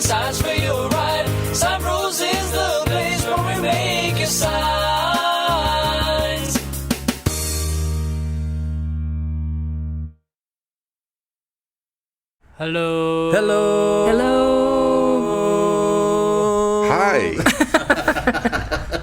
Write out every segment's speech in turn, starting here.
and signs for your ride. SignBros is the place where we make your signs. Hello. Hello. Hello. Hi.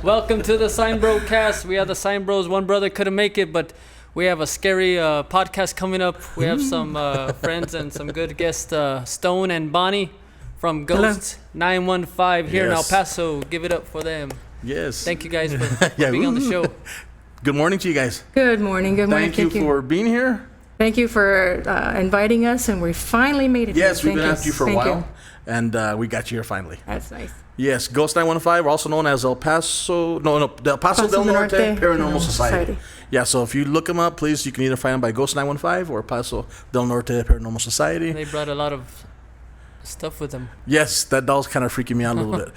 Welcome to the SignBroCast. We are the SignBros. One brother couldn't make it, but we have a scary podcast coming up. We have some friends and some good guests, Stone and Bonnie from Ghosts915 here in El Paso. Give it up for them. Yes. Thank you guys for being on the show. Good morning to you guys. Good morning. Good morning. Thank you for being here. Thank you for inviting us, and we finally made it. Yes, here. we've been after you for a while, you. and we got you here finally. That's nice. Yes, Ghosts915, also known as the El Paso del Norte Paranormal Society. Yeah, so if you look them up, please, you can either find them by Ghosts915 or Paso del Norte Paranormal Society. They brought a lot of stuff with them. Yes, that doll's kind of freaking me out a little bit.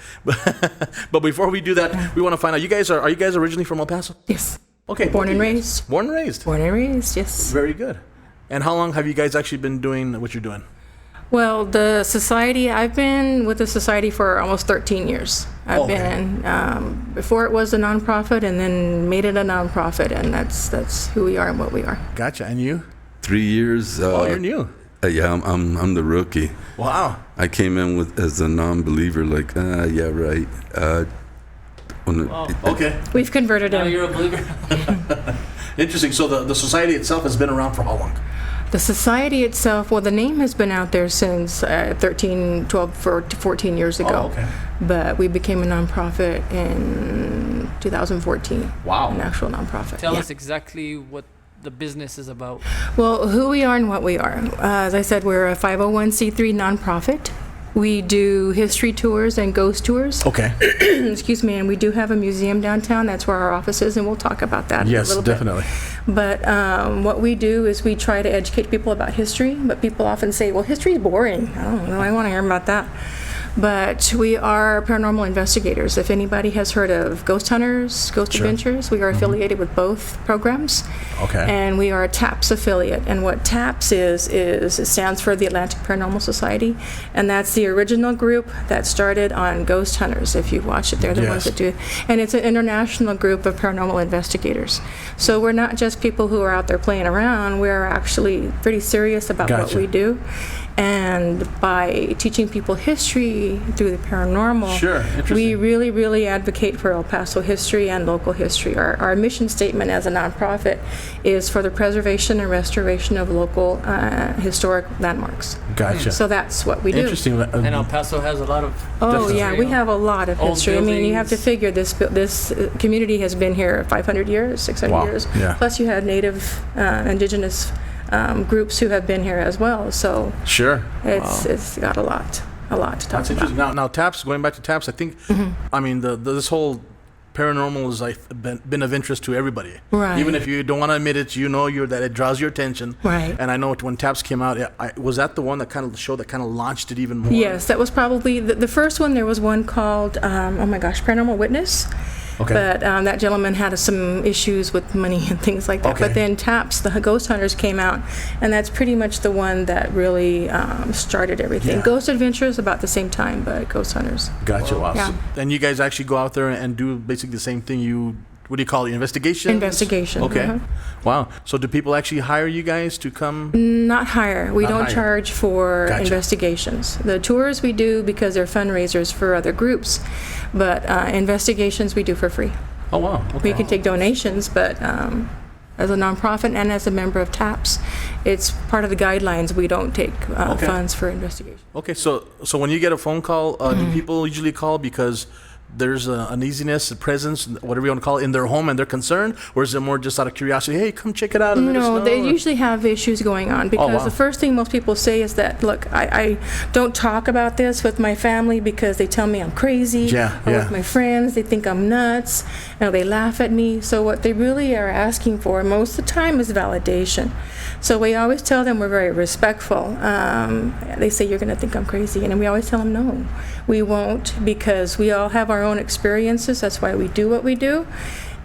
But before we do that, we want to find out, are you guys originally from El Paso? Yes. Okay. Born and raised. Born and raised. Born and raised, yes. Very good. And how long have you guys actually been doing what you're doing? Well, the society, I've been with the society for almost 13 years. I've been, before it was a nonprofit, and then made it a nonprofit, and that's who we are and what we are. Gotcha. And you? 3 years. You're new. Yeah, I'm the rookie. Wow. I came in as a non-believer, like, yeah, right. Okay. We've converted Now him. you're a believer. Interesting. So the society itself has been around for how long? The society itself, well, the name has been out there since 13, 12, 14 years ago. Oh, okay. But we became a nonprofit in 2014. Wow. An actual nonprofit. Tell us exactly what the business is about. Well, who we are and what we are. As I said, we're a 501c3 nonprofit. We do history tours and ghost tours. Okay. Excuse me, and we do have a museum downtown. That's where our office is, and we'll talk about that in a little definitely. bit. But what we do is we try to educate people about history, but people often say, well, history is boring. I don't know, I want to hear about that. But we are paranormal investigators. If anybody has heard of Ghost Hunters, Ghost Adventures, we are affiliated with both programs. Okay. And we are a TAPS affiliate. And what TAPS is it stands for the Atlantic Paranormal Society. And that's the original group that started on Ghost Hunters. If you've watched it, they're the ones that do it. And it's an international group of paranormal investigators. So we're not just people who are out there playing around. We're actually pretty serious about what we do. And by teaching people history through the paranormal, we really, really advocate for El Paso history and local history. Our mission statement as a nonprofit is for the preservation and restoration of local historic landmarks. Gotcha. So that's what we do. Interesting. And El Paso has a lot of we have a lot of history. I mean, you have to figure this community has been here 500 years, 600 years. Yeah. Plus you had native, indigenous groups who have been here as well, so it's got a lot to talk That's about. interesting. Now TAPS, going back to TAPS, I think, I mean, this whole paranormal has been of interest to everybody. Right. Even if you don't want to admit it, that it draws your attention. Right. And I know when TAPS came out, was that the one that kind of launched it even more? Yes, that was probably the first one. There was one called, Paranormal Witness. Okay. But that gentleman had some issues with money and things like that. Okay. But then TAPS, the Ghost Hunters, came out, and that's pretty much the one that really started everything. Yeah. Ghost Adventures about the same time, but Ghost Hunters. Gotcha. Wow. Yeah. And you guys actually go out there and do basically the same thing. What do you call it? Investigation? Investigation. Okay. Wow. So do people actually hire you guys to come? Not hire. We don't charge for Gotcha. investigations. The tours we do because they're fundraisers for other groups, but investigations we do for free. Oh, wow. Okay. We can take donations, but as a nonprofit and as a member of TAPS, it's part of the guidelines. We don't take funds for investigation. Okay. So when you get a phone call, do people usually call because there's an uneasiness, a presence, whatever you want to call it, in their home and they're concerned? Or is it more just out of curiosity, hey, come check it out? And No, they usually have issues going on because the first thing most people say is that, look, I don't talk about this with my family because they tell me I'm crazy. Or with my friends, they think I'm nuts. They laugh at me. So what they really are asking for most of the time is validation. So we always tell them we're very respectful. They say, you're going to think I'm crazy. And we always tell them, no, we won't, because we all have our own experiences. That's why we do what we do.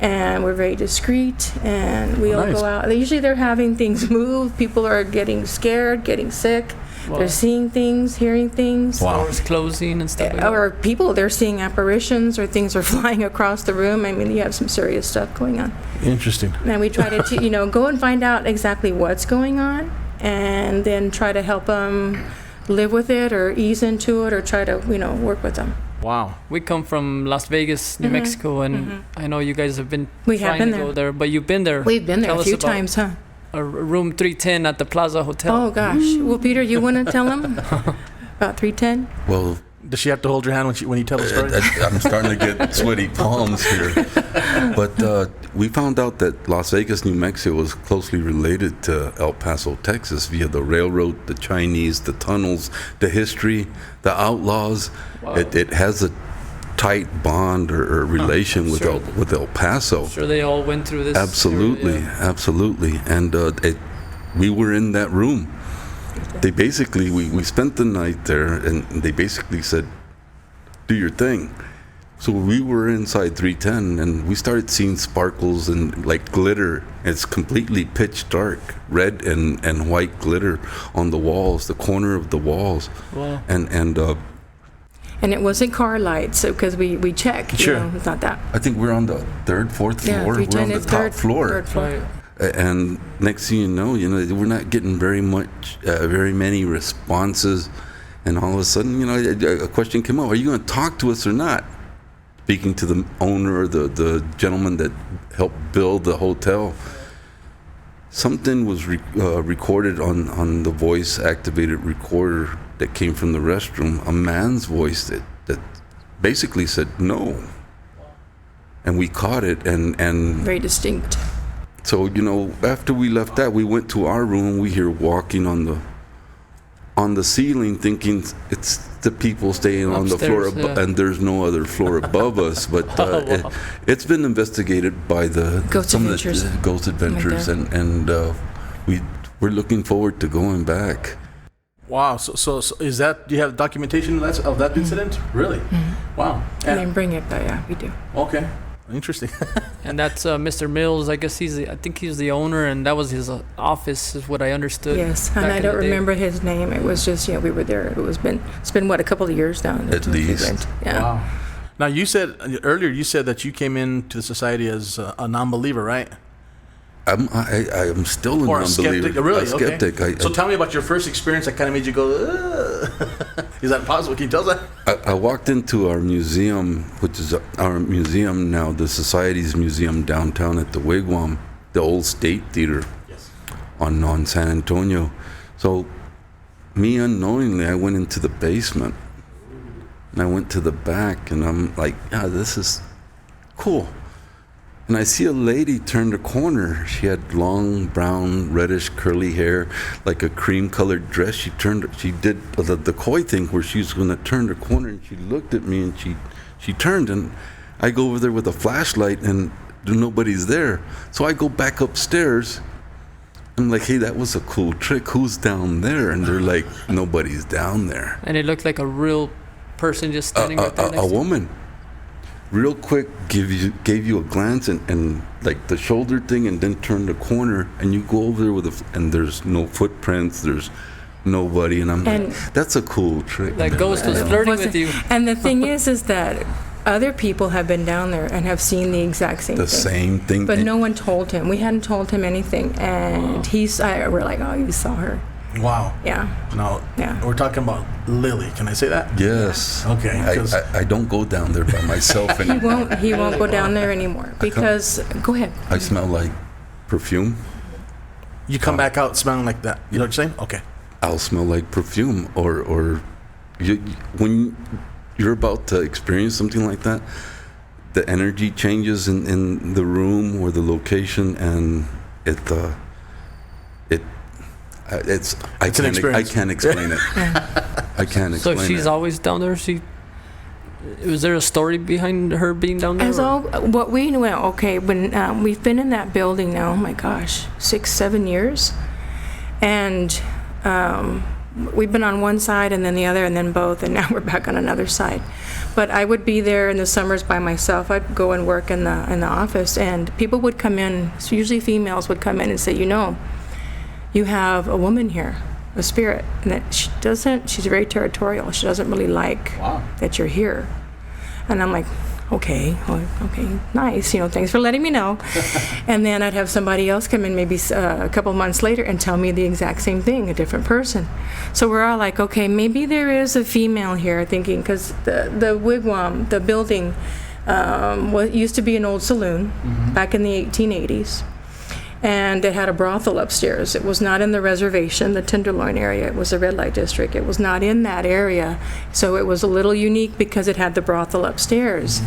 And we're very discreet, and we all go out. Usually they're having things move. People are getting scared, getting sick. Wow. They're seeing things, hearing things. Wow. Doors closing and stuff like that. Or people, they're seeing apparitions or things are flying across the room. I mean, you have some serious stuff going on. Interesting. And we try to, go and find out exactly what's going on and then try to help them live with it or ease into it or try to, work with them. Wow. We come from Las Vegas, New Mexico, and I know you guys have been We have trying been to go there. there, but you've been there. We've been there Tell a us few about times, huh? a room 310 at the Plaza Hotel. Oh, gosh. Well, Peter, you want to tell them about 310? Well, Does she have to hold your hand when you tell the story? I'm starting to get sweaty palms here. But we found out that Las Vegas, New Mexico was closely related to El Paso, Texas via the railroad, the Chinese, the tunnels, the history, the outlaws. Wow. It has a tight bond or relation with Sure. with El Paso. Sure, they all went through this. Absolutely, area. absolutely. And we were in that room. They basically, we spent the night there, and they basically said, do your thing. So we were inside 310, and we started seeing sparkles and like glitter. It's completely pitch dark, red and white glitter on the walls, the corner of the walls. Wow. And it wasn't car lights because we checked. Sure. It's not that. I think we're on the third, fourth floor. We're 310 on the is top floor. Third floor. Right. And next thing you know, we're not getting very many responses. And all of a sudden, a question came up: are you going to talk to us or not? Speaking to the owner or the gentleman that helped build the hotel, something was recorded on the voice-activated recorder that came from the restroom. A man's voice that basically said no, and we caught it. And Very distinct. so, after we left that, we went to our room. We hear walking on the ceiling, thinking it's the people staying on the floor, Upstairs, yeah. and there's no other floor above us. But Wow. it's been investigated by the Ghost Adventures. Ghost Adventures, God. and we're looking forward to going back. Wow. So is that, do you have documentation of that incident? Really? Wow. I didn't bring it, but yeah, we do. Okay. Interesting. And that's Mr. Mills. I guess I think he's the owner, and that was his office, is what I understood. Yes, and back I in don't the day. remember his name. It was just, we were there. It's been what, a couple of years now? At least. Yeah. Wow. Now, you said earlier, that you came into the society as a non-believer, right? I'm still a Or a non-believer. skeptic? Really? A skeptic. Okay. So tell me about your first experience that kind of made you go, ugh. Is that possible? Can you tell us that? I walked into our museum, which is our museum now, the Society's Museum downtown at the Wigwam, the old State Theater Yes. on San Antonio. So, me unknowingly, I went into the basement. And I went to the back, and I'm like, this is cool. And I see a lady turn the corner. She had long, brown, reddish, curly hair, like a cream-colored dress. She did the coy thing where she was going to turn the corner, and she looked at me, and she turned, and I go over there with a flashlight, and nobody's there. So I go back upstairs. I'm like, hey, that was a cool trick. Who's down there? And they're like, nobody's down there. And it looked like a real person just standing right there next A to you. woman. Real quick, gave you a glance and like the shoulder thing, and then turn the corner, and you go over there and there's no footprints, there's nobody, and I'm like, that's a cool trick. That ghost was flirting with you. And the thing is that other people have been down there and have seen the exact same The thing. same thing. But no one told him. We hadn't told him anything. And we're like, oh, you saw her. Wow. Yeah. Now, Yeah. we're talking about Lily. Can I say that? Yes. Okay, 'cause- I don't go down there by myself He anymore. won't go down there anymore because, go ahead. I smell like perfume. You come back out smelling like that. You know what I'm saying? Okay. I'll smell like perfume, or when you're about to experience something like that, the energy changes in the room or the location, and I an experience. can't explain it. I can't So explain she's it. always down there. Was there a story behind her being down there? As or- all what we know, okay, when we've been in that building now, oh my gosh, 6-7 years, and we've been on one side and then the other and then both, and now we're back on another side. But I would be there in the summers by myself. I'd go and work in the office, and people would come in. Usually females would come in and say, you have a woman here. a spirit, and that she's very territorial. She doesn't really like that you're here. And I'm like, okay, nice, thanks for letting me know. And then I'd have somebody else come in maybe a couple months later and tell me the exact same thing, a different person. So we're all like, okay, maybe there is a female here, thinking, because the wigwam, the building, used to be an old saloon back in the 1880s. And it had a brothel upstairs. It was not in the reservation, the Tenderloin area. It was the red light district. It was not in that area. So it was a little unique because it had the brothel upstairs.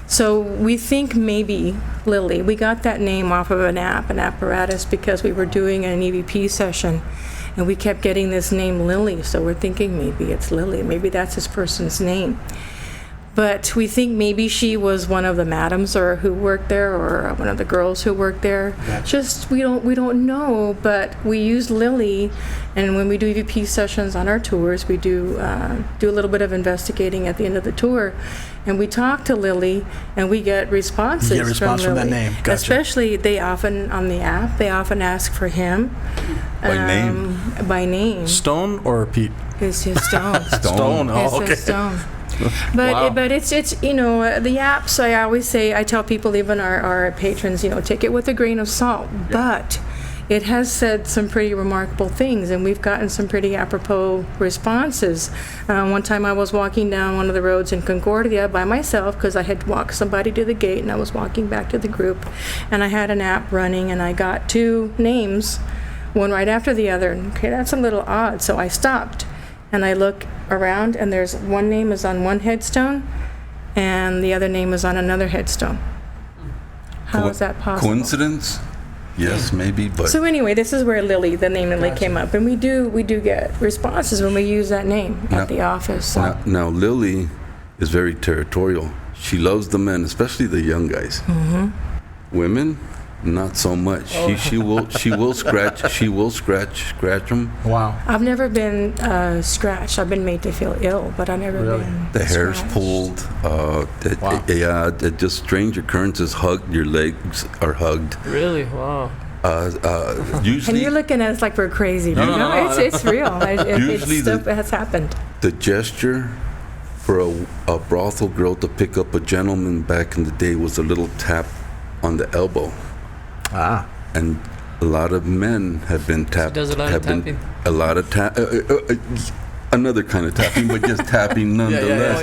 So we think maybe Lily, we got that name off of an apparatus, because we were doing an EVP session. And we kept getting this name Lily. So we're thinking maybe it's Lily. Maybe that's this person's name. But we think maybe she was one of the madams or who worked there, or one of the girls who worked there. Gotcha. Just we don't know, but we use Lily, and when we do EVP sessions on our tours, we do a little bit of investigating at the end of the tour, and we talk to Lily, and we get responses. You get response from that name. Gotcha. Especially they often on the app they often ask for him. By name. Stone or Pete? It's just Stone. Stone. Oh, okay. It's Stone. But it's the apps, I tell people, even our patrons, take it with a grain of salt. Yeah. But it has said some pretty remarkable things, and we've gotten some pretty apropos responses. One time I was walking down one of the roads in Concordia by myself, because I had walked somebody to the gate, and I was walking back to the group, and I had an app running, and I got two names, one right after the other. And, okay, that's a little odd, so I stopped. And I look around, and there's one name is on one headstone, and the other name is on another headstone. How is that possible? Coincidence? Yes, maybe, but... So anyway, this is where the name Lily came up. And we do get responses when we use that name at the office. So. Now, Lily is very territorial. She loves the men, especially the young guys. Women... Not so much. She will scratch them. Wow. I've never been scratched. I've been made to feel ill, but I've never been The hair's scratched. pulled. Just strange occurrences. Your legs are hugged. Really? Wow. Usually. And you're looking at us like we're crazy. No. It's real. Usually stuff has happened. The gesture for a brothel girl to pick up a gentleman back in the day was a little tap on the elbow. And a lot of men have been tapped. She does a lot of tapping. A lot of another kind of tapping, but just tapping nonetheless.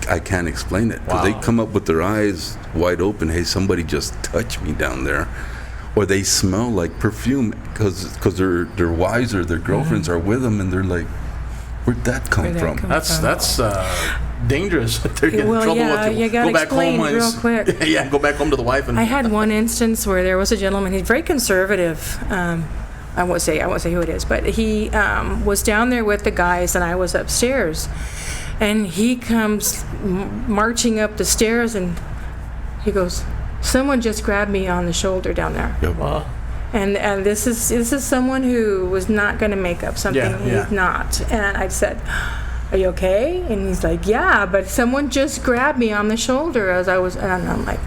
I can't explain it. Wow. They come up with their eyes wide open. Hey, somebody just touched me down there. Or they smell like perfume because their wives or their girlfriends are with them, and they're like, where'd that come from? That's dangerous. They're getting in trouble with you gotta go back explain home real quick. Go back home to the wife. And I had one instance where there was a gentleman. He's very conservative. I won't say who it is, but he was down there with the guys, and I was upstairs, and he comes marching up the stairs, and he goes, "Someone just grabbed me on the shoulder down there." Yep. Wow. And this is someone who was not going to make up something. He's not. And I said, "Are you okay?" And he's like, "Yeah, but someone just grabbed me on the shoulder as I was." And I'm like,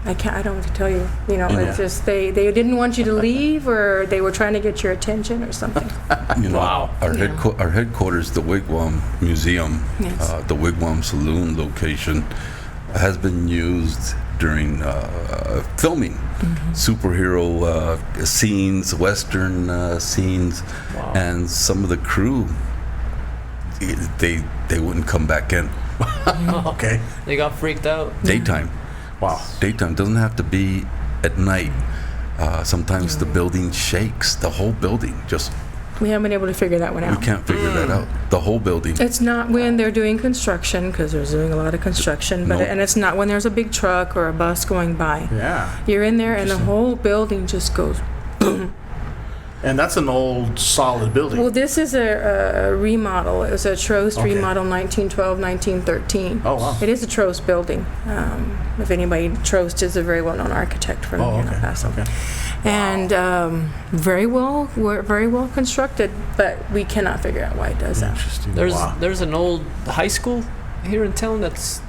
I can't. I don't know what to tell you. It's just they didn't want you to leave, or they were trying to get your attention, or something. Wow. Our headquarters, the Wigwam Museum, yes. The Wigwam Saloon location, has been used during filming superhero scenes, Western scenes, and some of the crew, they wouldn't come back in. Okay. They got freaked out. Daytime. Wow. Daytime doesn't have to be at night. Sometimes the building shakes. The whole building just. We haven't been able to figure that one out. We can't figure that out. The whole building. It's not when they're doing construction, because they're doing a lot of construction, but and it's not when there's a big truck or a bus going by. Yeah. You're in there, and the whole building just goes boom. And that's an old, solid building. Well, this is a remodel. It was a Trost remodel, 1912, 1913. Oh, wow. It is a Trost building. If anybody, Trost is a very well-known architect from Paso. Okay. And very well constructed, but we cannot figure out why it does that. Interesting. There's an old high school here in town that's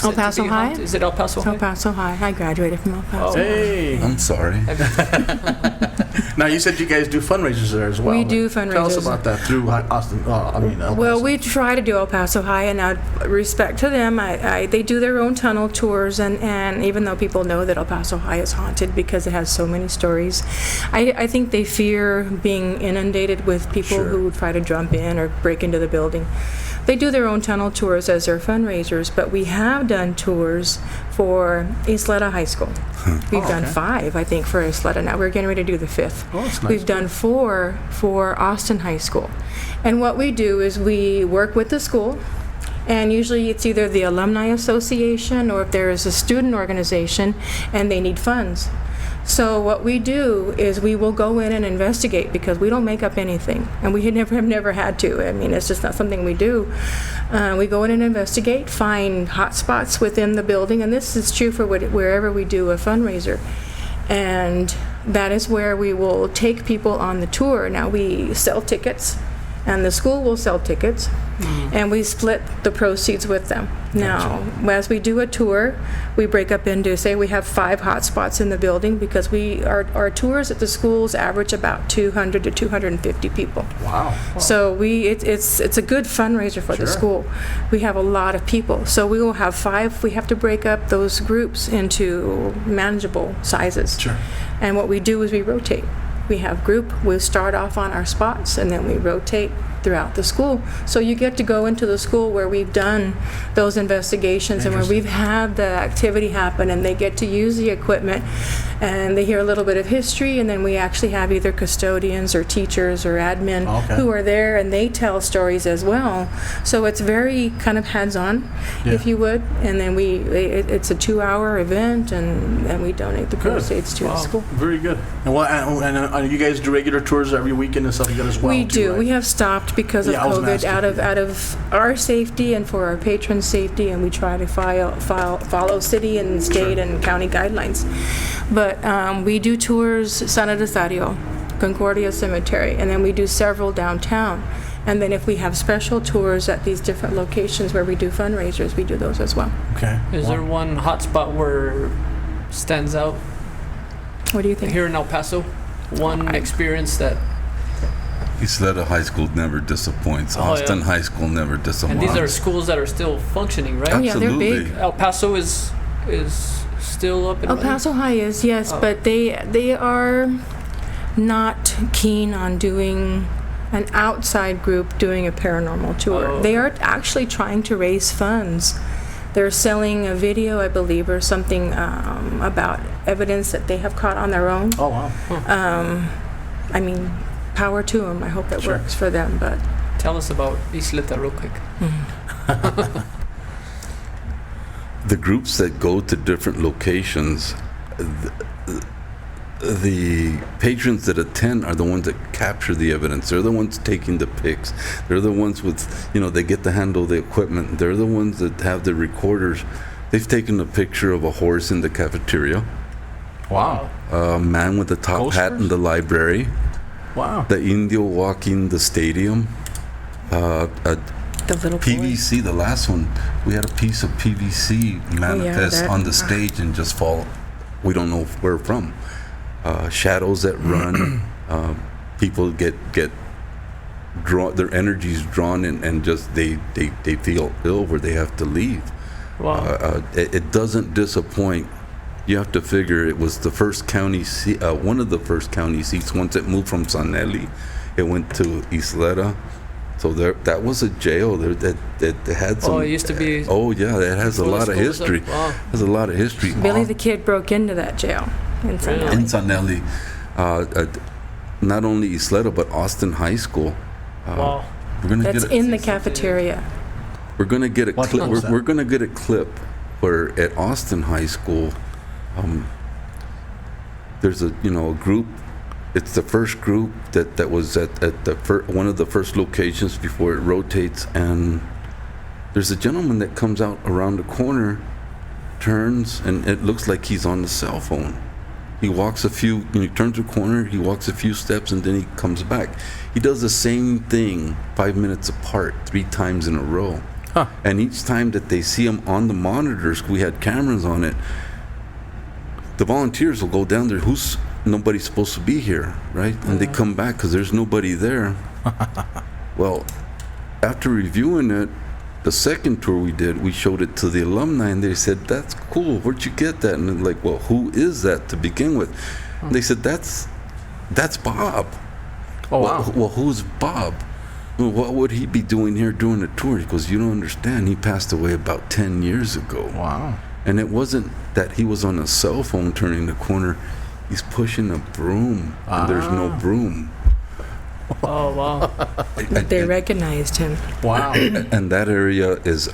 said to Paso be High? haunted? Is it El Paso High? El Paso High. I graduated from El Paso. Hey. I'm sorry. Now you said you guys do fundraisers there as well. We do Tell us fundraisers. about that through Austin. El Well, Paso. we try to do El Paso High, and out of respect to them, they do their own tunnel tours, and even though people know that El Paso High is haunted because it has so many stories, I think they fear being inundated with people Sure. who try to jump in or break into the building. They do their own tunnel tours as their fundraisers, but we have done tours for Isleta High School. We've done 5, I think, for Isleta. Now we're getting ready to do the 5th. Oh, that's nice. We've done 4 for Austin High School. And what we do is we work with the school, and usually it's either the Alumni Association or if there is a student organization and they need funds. So what we do is we will go in and investigate because we don't make up anything, and we have never had to. I mean, it's just not something we do. We go in and investigate, find hot spots within the building, and this is true for wherever we do a fundraiser. And that is where we will take people on the tour. Now we sell tickets, and the school will sell tickets, and we split the proceeds with them. Now, as we do a tour, we break up into, say we have 5 hot spots in the building because our tours at the schools average about 200 to 250 people. Wow. So it's a good fundraiser for the school. We have a lot of people. So we will have 5. We have to break up those groups into manageable sizes. Sure. And what we do is we rotate. We have we start off on our spots, and then we rotate throughout the school. So you get to go into the school where we've done those investigations and where we've had the activity happen, and they get to use the equipment, and they hear a little bit of history, and then we actually have either custodians or teachers or admin who are there, and they tell stories as well. So it's very kind of hands-on, if you would, and then it's a 2-hour event, and we donate the proceeds to the school. Very good. And you guys do regular tours every weekend and stuff like that as well? We too, do. right? We have stopped because of Yeah, I was COVID, asking. out of our safety and for our patrons' safety, and we try to follow city and state and county guidelines. But we do tours San Rosario, Concordia Cemetery, and then we do several downtown. And then if we have special tours at these different locations where we do fundraisers, we do those as well. Okay. Is there one hot spot where stands out What do you think? here in El Paso? One experience that, Isleta High School never disappoints. Oh, Austin yeah. High School never disappoints. and these are schools that are still functioning, right? Oh, yeah, they're Absolutely. big. El Paso is still up and El running? Paso High is, yes, but they are not keen on doing an outside group doing a paranormal tour. Oh. They are actually trying to raise funds. They're selling a video, I believe, or something about evidence that they have caught on their own. Oh, wow. I mean, power to them. I hope it works for them, but Tell us about Isleta real quick. The groups that go to different locations, the patrons that attend are the ones that capture the evidence. They're the ones taking the pics. They're the ones with, they get to handle the equipment. They're the ones that have the recorders. They've taken a picture of a horse in the cafeteria, Wow. a man with a top Ghost hat in horse? the library, Wow. the Indio walking the stadium, a the little boy. PVC, the last one, we had a piece of PVC manifest that- on the stage and just fall. We don't know where from. Shadows that run. People get drawn. Their energies drawn and just they feel ill where they have to leave. Wow. It doesn't disappoint. You have to figure it was the first county seat, one of the first county seats. Once it moved from San Eli, it went to Isleta. So that was a jail there that had some. Oh, it used to be. Oh yeah, it has a full of lot of schools up- history. wow. Has a lot of history. Billy the Kid broke into that jail in San Really? Eli. In San Eli, not only Isleta but Austin High School. Wow. We're gonna That's get a, in the cafeteria. we're gonna get a What clip. was that? We're gonna get a clip where at Austin High School, there's a group. It's the first group that was at the one of the first locations before it rotates, and there's a gentleman that comes out around the corner, turns, and it looks like he's on the cell phone. He walks he turns the corner, he walks a few steps, and then he comes back. He does the same thing 5 minutes apart, 3 times in a row. Huh. And each time that they see him on the monitors, we had cameras on it, the volunteers will go down there, nobody's supposed to be here, right? And they come back because there's nobody there. Well, after reviewing it, the second tour we did, we showed it to the alumni, and they said, "That's cool. Where'd you get that?" And they're like, "Well, who is that to begin with?" And they said, "That's Bob." Oh, wow. Well, who's Bob? Well, what would he be doing here during the tour? He goes, "You don't understand. He passed away about 10 years ago." Wow. And it wasn't that he was on a cell phone turning the corner. He's pushing a broom, and there's no broom. Oh, wow. They recognized him. Wow. And that area is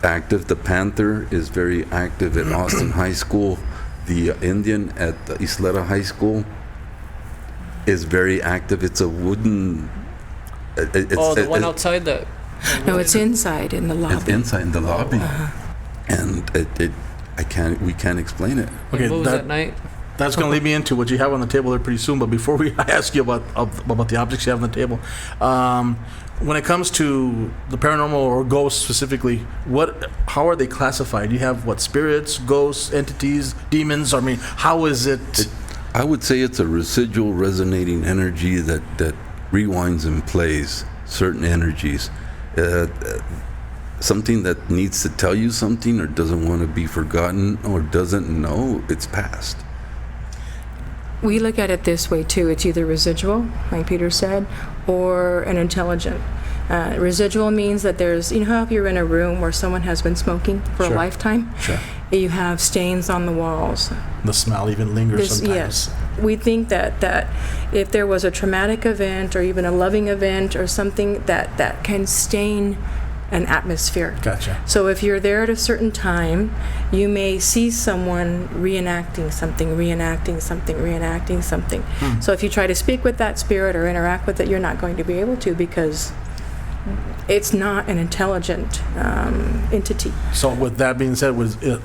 active. The Panther is very active at Austin High School. The Indian at the Isleta High School is very active. It's a wooden... the one outside that... No, it's inside in the lobby. It's inside in the lobby. And we can't explain it. It moves at night. That's going to lead me into what you have on the table there pretty soon. But before I ask you about the objects you have on the table, when it comes to the paranormal or ghosts specifically, how are they classified? You have spirits, ghosts, entities, demons? I mean, how is it? I would say it's a residual resonating energy that rewinds and plays certain energies. Something that needs to tell you something or doesn't want to be forgotten or doesn't know it's past. We look at it this way too. It's either residual, like Peter said, or an intelligent. Residual means that there's, how if you're in a room where someone has been smoking for a lifetime, you have stains on the walls. The smell even lingers sometimes. Yes. We think that if there was a traumatic event or even a loving event or something that can stain an atmosphere. Gotcha. So if you're there at a certain time, you may see someone reenacting something. So if you try to speak with that spirit or interact with it, you're not going to be able to because it's not an intelligent entity. So with that being said,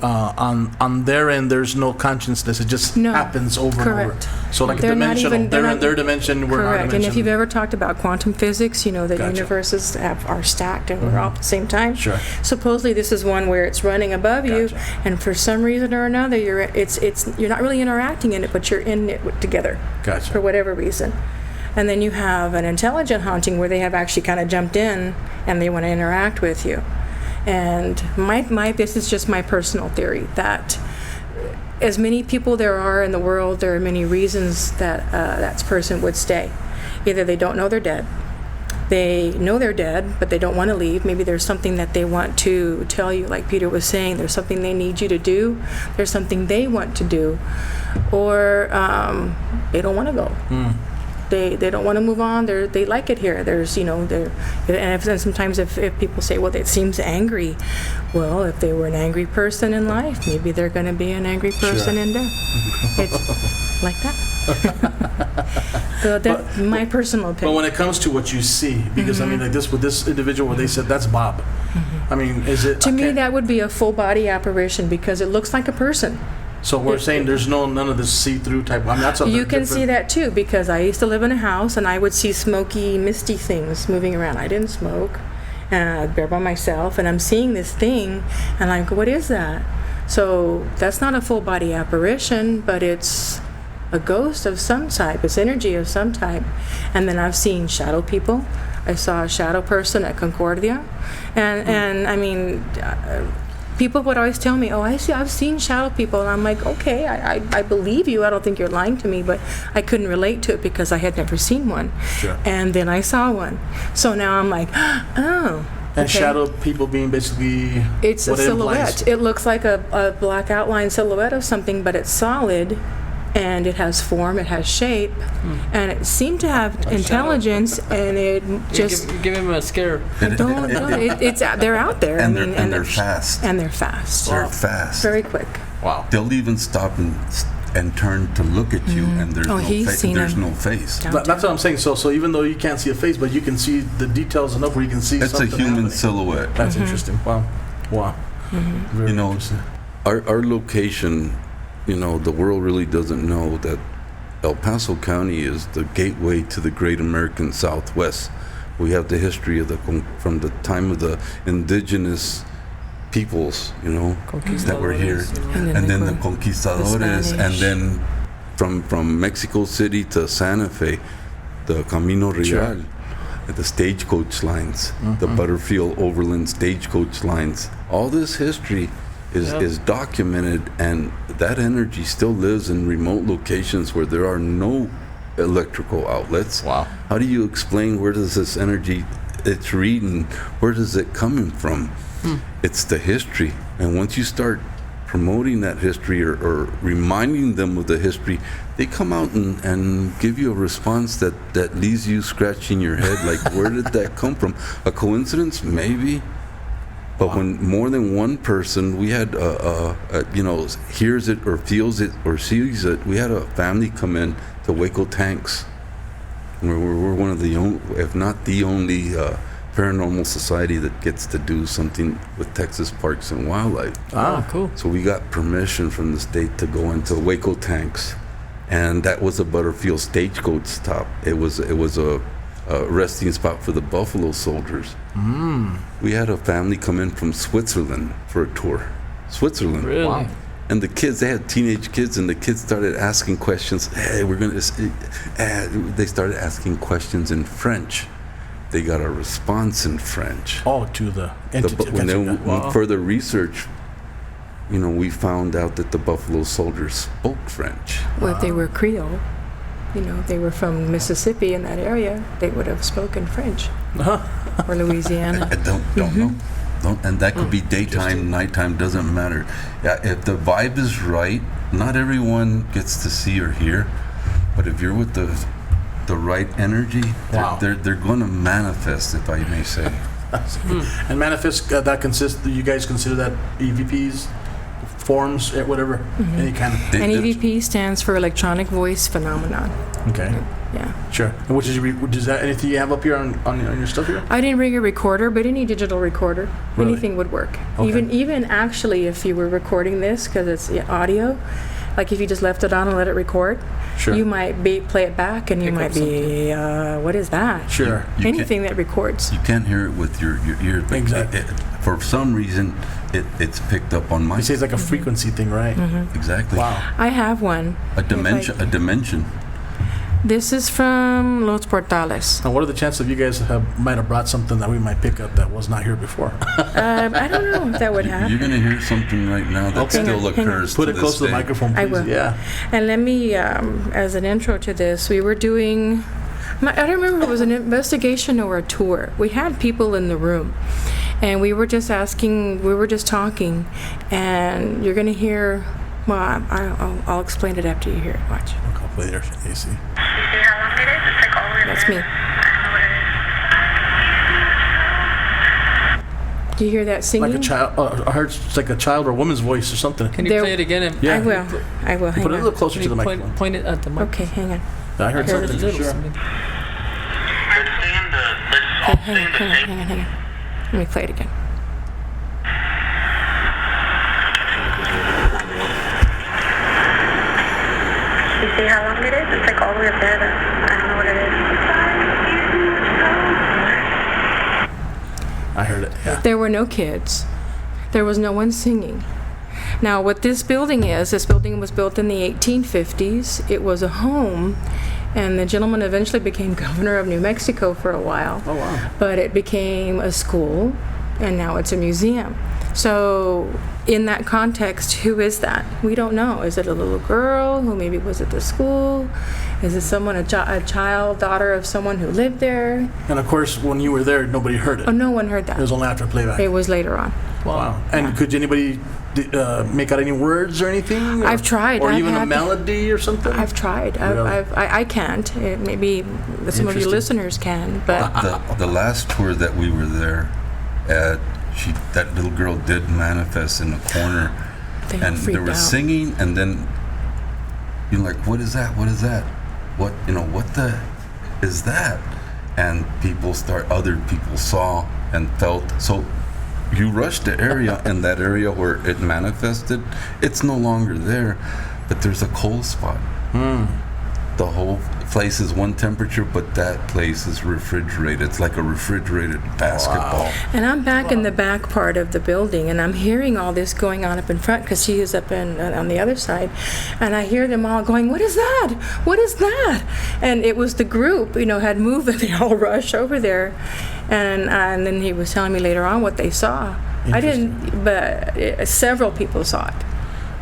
on their end, there's no consciousness. It just happens over and over. So like They're dimensional. They're in their dimension. We're in our correct. dimension. And if you've ever talked about quantum physics, you know that universes are stacked and we're all at the same time. Sure. Supposedly this is one where it's running above you, Gotcha. and for some reason or another, you're not really interacting in it, but you're in it together. Gotcha. For whatever reason. And then you have an intelligent haunting where they have actually kind of jumped in and they want to interact with you. And this is just my personal theory that as many people there are in the world, there are many reasons that that person would stay. Either they don't know they're dead, they know they're dead, but they don't want to leave. Maybe there's something that they want to tell you, like Peter was saying, there's something they need you to do, there's something they want to do, or they don't want to go. They don't want to move on. They like it here. And sometimes if people say, well, it seems angry. Well, if they were an angry person in life, maybe they're going to be an angry person in death. It's like that. So that's my personal opinion. But when it comes to what you see, because I mean, like with this individual, where they said that's Bob. I mean, is it? To me, that would be a full body apparition because it looks like a person. So we're saying there's none of this see-through type. I mean, that's something you can different. see that too because I used to live in a house and I would see smoky, misty things moving around. I didn't smoke, and I'd be by myself, and I'm seeing this thing, and I'm like, what is that? So that's not a full body apparition, but it's a ghost of some type. It's energy of some type. And then I've seen shadow people. I saw a shadow person at Concordia, and I mean. People would always tell me, I've seen shadow people. And I'm like, okay, I believe you. I don't think you're lying to me. But I couldn't relate to it because I had never seen one. Sure. And then I saw one. So now I'm like, oh. And shadow people being basically... It's a silhouette. It looks like a black outline silhouette of something, but it's solid. And it has form, it has shape, and it seemed to have intelligence, and it just... Give him a scare. They're out there. And they're fast. And they're fast. They're fast. Very quick. Wow. They'll even stop and turn to look at you, and there's no face. That's what I'm saying. So even though you can't see a face, but you can see the details enough where you can see That's something a human happening. silhouette. That's interesting. Wow. Very interesting. Our location... the world really doesn't know that El Paso County is the gateway to the great American Southwest. We have the history of from the time of the indigenous peoples, that were here, and then the conquistadores, and then from Mexico City to Santa Fe, the Camino Real, the stagecoach lines, the Butterfield Overland stagecoach lines. All this history is documented, and that energy still lives in remote locations where there are no electrical outlets. Wow. How do you explain where does this energy it's reading, where does it coming from? It's the history. And once you start promoting that history or reminding them of the history, they come out and give you a response that leaves you scratching your head like, where did that come from? A coincidence? Maybe. But when more than one person, we had, hears it or feels it or sees it, we had a family come in to Waco Tanks. We're one of the only, if not the only, paranormal society that gets to do something with Texas Parks and Wildlife. Oh, cool. So we got permission from the state to go into Waco Tanks, and that was a Butterfield stagecoach stop. It was a resting spot for the Buffalo Soldiers. We had a family come in from Switzerland for a tour. Switzerland. Really? Wow. And the kids, they had teenage kids, and the kids started asking questions. Hey, they started asking questions in French. They got a response in French. Oh, to the entity. When further research, we found out that the Buffalo Soldiers spoke French. Well, if they were Creole, they were from Mississippi in that area, they would have spoken French. Or Louisiana. I don't know. And that could be daytime, nighttime, doesn't matter. Yeah, if the vibe is right, not everyone gets to see or hear, but if you're with the right energy, they're going to manifest, if I may say. And manifest, that consists, do you guys consider that EVPs, forms, whatever, any kind of... And EVP stands for electronic voice phenomenon. Okay. Yeah. Sure. And which is that anything you have up here on your stuff here? I didn't bring a recorder, but any digital recorder, Really? anything would work. Okay. Even actually, if you were recording this, because it's audio, like if you just left it on and let it record, Sure. you might play it back, and you might be, what is that? Sure. Anything that records. You can't hear it with your ears. But Exactly. For some reason, it's picked up on my... You say it's like a frequency thing, right? Exactly. Wow. I have one. A dimension. This is from Los Portales. Now, what are the chances you guys might have brought something that we might pick up that was not here before? I don't know if that would happen. You're going to hear something right now that still Hang on. occurs Put to it this close to the day. microphone, please. I will. Yeah. And let me, as an intro to this, we were doing, I don't remember if it was an investigation or a tour. We had people in the room, and we were just talking, and you're going to hear, well, I'll explain it after you hear it. Watch. I'll play there, AC. You see how long it is? It's like all the way That's there. me. I don't know what it is. Do you hear that singing? Like a child, I heard it's like a child or a woman's voice or something. Can you There- play it again? And Yeah. I will. Hang Put it a little on. closer Can to you the microphone. point it at the mic? Okay, hang on. I heard Here it something is. for Little sure. something. Let's stay in the... Let's all stay in the same... Hang on. Let me play it again. You see how long it is? It's like all the way up there. I don't know what it is. I heard it. Yeah. There were no kids. There was no one singing. Now, what this building was built in the 1850s. It was a home, and the gentleman eventually became governor of New Mexico for a while. Oh, wow. But it became a school, and now it's a museum. So, in that context, who is that? We don't know. Is it a little girl who maybe was at the school? Is it someone, a child, daughter of someone who lived there? And of course, when you were there, nobody heard it. Oh, no one heard It that. was only after playback. It was later on. Wow. And could anybody make out any words or anything? I've tried. Or I've even a had- melody or something? I've tried. Really? I can't. Maybe some of your Interesting. listeners can, but The last tour that we were there at, that little girl did manifest in the corner, they all and freaked there was out. singing, and then you're like, what is that? What is that? What the is that? And other people saw and felt. So you rush the area, and that area where it manifested, it's no longer there, but there's a cold spot. The whole place is one temperature, but that place is refrigerated. It's like a refrigerated basketball. Wow. And I'm back in the back part of the building, and I'm hearing all this going on up in front because she is up on the other side. And I hear them all going, "What is that? What is that?" And it was the group, had moved, and they all rushed over there. And then he was telling me later on what they saw. I didn't, but several people saw it.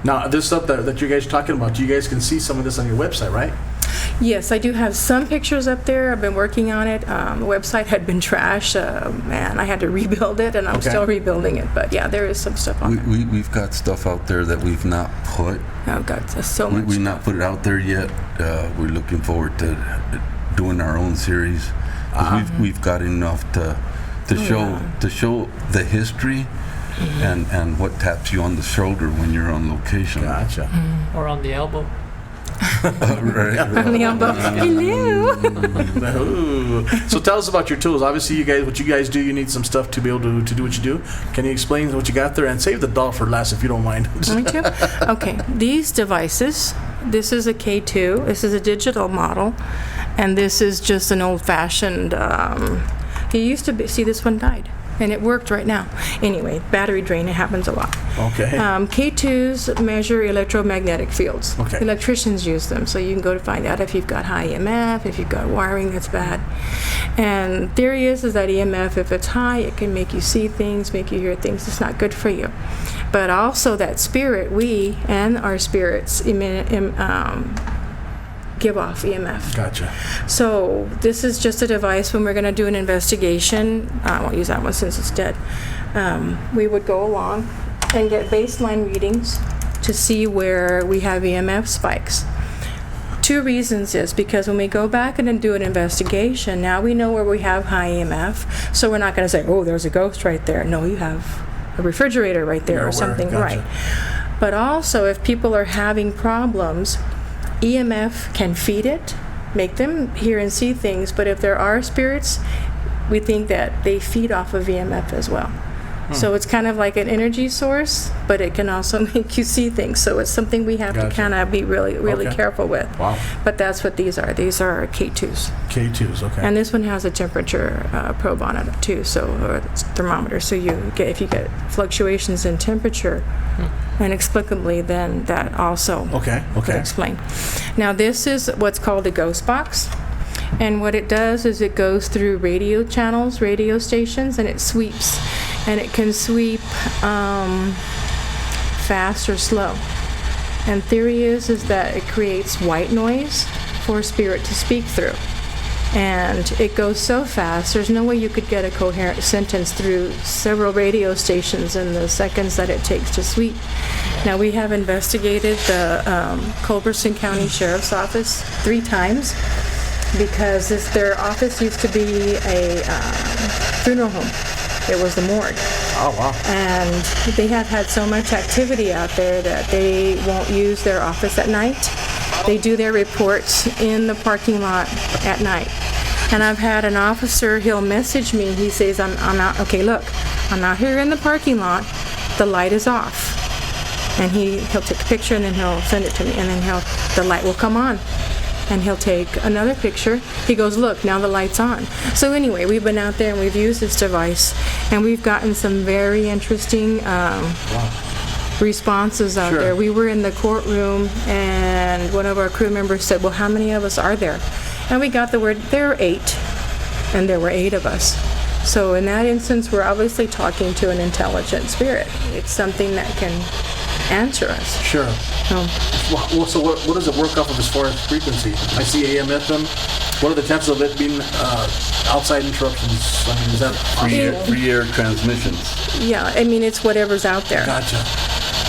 Now, this stuff that you guys are talking about, you guys can see some of this on your website, right? Yes, I do have some pictures up there. I've been working on it. The website had been trashed. I had to rebuild it, and I'm still rebuilding it. But yeah, there is some stuff on there. We've got stuff out there that we've not put. Oh, God, there's so much. We've not put it out there yet. We're looking forward to doing our own series. We've got enough to show the history and what taps you on the shoulder when you're on location. Gotcha. Or on the elbow. Right. On the elbow. Hello. Ooh. So tell us about your tools. Obviously, what you guys do, you need some stuff to be able to do what you do. Can you explain what you got there? And save the doll for last if you don't mind. Me too? Okay, these devices, this is a K2, this is a digital model, and this is just an old-fashioned, he used to be, see, this one died. And it worked right now. Anyway, battery drain, it happens a lot. Okay. K2s measure electromagnetic fields. Okay. Electricians use them, so you can go to find out if you've got high EMF, if you've got wiring that's bad. And theory is that EMF, if it's high, it can make you see things, make you hear things. It's not good for you. But also that spirit, we and our spirits give off EMF. Gotcha. So this is just a device when we're going to do an investigation. I won't use that one since it's dead. We would go along and get baseline readings to see where we have EMF spikes. Two reasons is because when we go back and then do an investigation, now we know where we have high EMF, so we're not going to say, "Oh, there's a ghost right there." No, you have a refrigerator right there or something. Gotcha. Right. But also, if people are having problems, EMF can feed it, make them hear and see things, but if there are spirits, we think that they feed off of EMF as well. So it's kind of like an energy source, but it can also make you see things. So it's something we have to kind of be really careful with. Wow. But that's what these are. These are K2s. K2s, okay. And this one has a temperature probe on it too, or it's thermometer. So if you get fluctuations in temperature, inexplicably, then that also could explain. Now this is what's called a ghost box. And what it does is it goes through radio channels, radio stations, and it sweeps. And it can sweep fast or slow. And theory is that it creates white noise for spirit to speak through. And it goes so fast, there's no way you could get a coherent sentence through several radio stations in the seconds that it takes to sweep. Now, we have investigated the Culberson County Sheriff's Office 3 times because their office used to be a funeral home. It was the morgue. Oh, wow. And they have had so much activity out there that they won't use their office at night. They do their reports in the parking lot at night. And I've had an officer, he'll message me, he says, I'm out, okay, look, I'm out here in the parking lot, the light is off. And he'll take a picture and then he'll send it to me, and then the light will come on. And he'll take another picture. He goes, look, now the light's on. So anyway, we've been out there and we've used this device, and we've gotten some very interesting responses out there. We were in the courtroom, and one of our crew members said, well, how many of us are there? And we got the word, there are 8, and there were 8 of us. So in that instance, we're obviously talking to an intelligent spirit. It's something that can answer us. Sure. Well, so what does it work off of as far as frequency? I see AM, FM. What are the chances of it being outside interruptions? I mean, is that free air transmissions? Yeah, I mean, it's whatever's out there. Gotcha.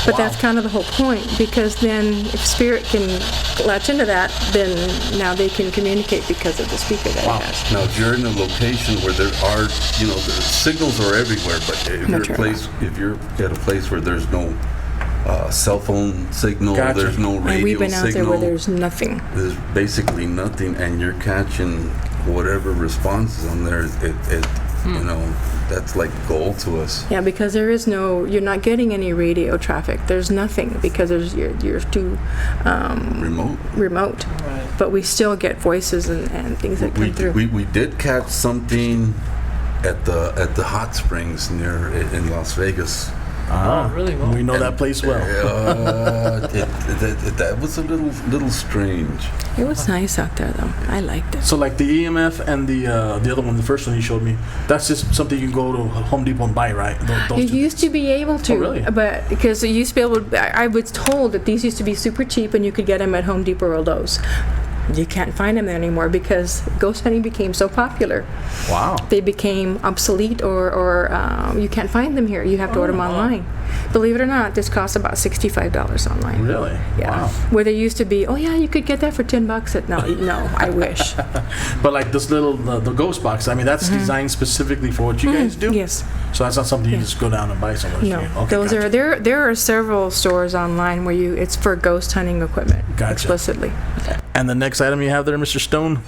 But that's kind of the whole point, because then if spirit can latch into that, then now they can communicate because of the speaker that it has. Now, if you're in a location where there are, the signals are everywhere, but if you're at a place where there's no cell phone signal, there's no radio signal. And we've been out there where there's nothing. There's basically nothing, and you're catching whatever responses on there. You know, that's like gold to us. Yeah, because you're not getting any radio traffic. There's nothing because you're too remote. Right. But we still get voices and things that come through. We did catch something at the hot springs in Las Vegas. Oh, really? Well, We know that place well. That was a little strange. It was nice out there, though. I liked it. So like the EMF and the other one, the first one you showed me, that's just something you can go to Home Depot and buy, right? You used to be able to, Oh, really? but because you used to be able to, I was told that these used to be super cheap and you could get them at Home Depot or Lowe's. You can't find them there anymore because ghost hunting became so popular. Wow. They became obsolete or you can't find them here. You have to order them online. Believe it or not, this costs about $65 online. Really? Yeah. Wow. Where they used to be, oh yeah, you could get that for $10. No, I wish. But like this little the ghost box, I mean that's designed specifically for what you guys do. Yes. So that's not something you just go down and buy somewhere. No, Okay, those gotcha. are there are several stores online where it's for ghost hunting equipment Gotcha. explicitly. And the next item you have there, Mr. Stone.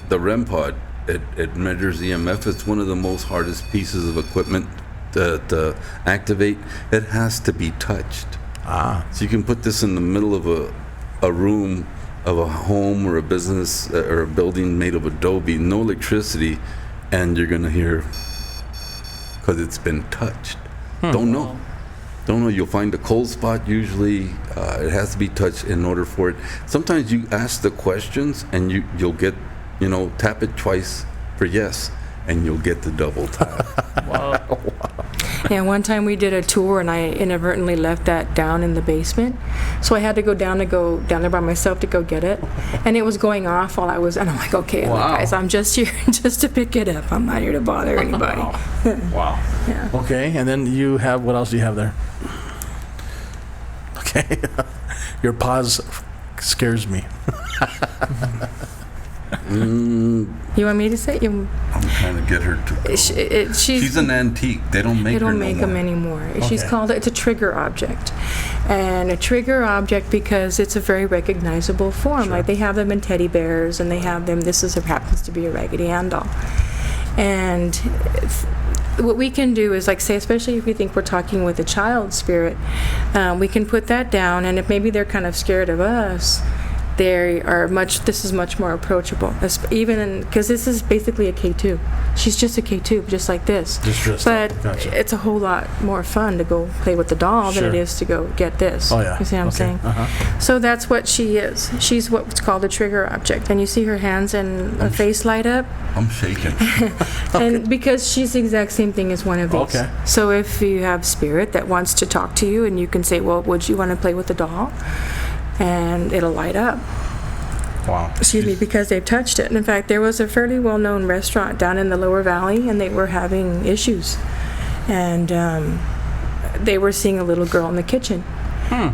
The REM pod, it measures EMF. It's one of the most hardest pieces of equipment to activate. It has to be touched. So you can put this in the middle of a room of a home or a business or a building made of adobe, no electricity, and you're gonna hear because it's been touched. Don't know. You'll find a cold spot usually. It has to be touched in order for it. Sometimes you ask the questions and you'll get, tap it twice for yes, and you'll get the double tap. Wow. Yeah, one time we did a tour and I inadvertently left that down in the basement. So I had to go down there by myself to go get it. And it was going off while and I'm like, okay, guys, I'm just here just to pick it up. I'm not here to bother anybody. Wow. Yeah. Okay, and then you have, what else do you have there? Okay. Your pause scares me. You want me to say it? I'm trying to get her to go. She's an antique. They don't make her no more. Them anymore. She's Okay. called, it's a trigger object. And a trigger object because it's a very recognizable form. Sure. Like they have them in teddy bears and they have them, happens to be a Raggedy Ann doll. And what we can do is, like, say, especially if we think we're talking with a child spirit, we can put that down, and if maybe they're kind of scared of us, this is much more approachable, because this is basically a K2. She's just a K2, just like this. Just dressed but up. Gotcha. it's a whole lot more fun to go play with the doll than Sure. it is to go get this. Oh, yeah. You see what I'm Okay. saying? Uh-huh. So that's what she is. She's what's called a trigger object. And you see her hands and her face light up. I'm shaking. And because she's the exact same thing as one of these. Okay. So if you have spirit that wants to talk to you and you can say, well, would you want to play with the doll? And it'll light up. Wow. Excuse me, because they've touched it. And in fact, there was a fairly well-known restaurant down in the Lower Valley, and they were having issues. And they were seeing a little girl in the kitchen.